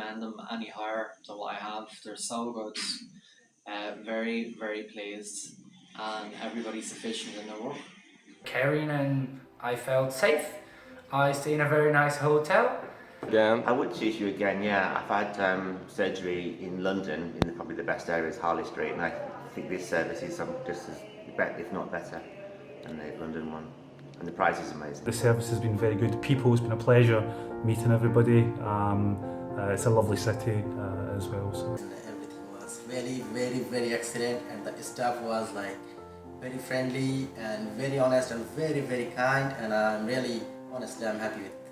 recommend them any higher than what I have. They're so good, very, very pleased, and everybody's efficient in their work. Caring, and I felt safe. I stay in a very nice hotel. I would choose you again, yeah. I've had surgery in London, in probably the best areas, Harley Street, and I think this service is just as better, if not better, than the London one. And the price is amazing. The service has been very good. The people, it's been a pleasure meeting everybody. It's a lovely city as well. So. Everything was very, very, very excellent, and the staff was like very friendly and very honest and very, very kind, and I'm really, honestly, I'm happy with it.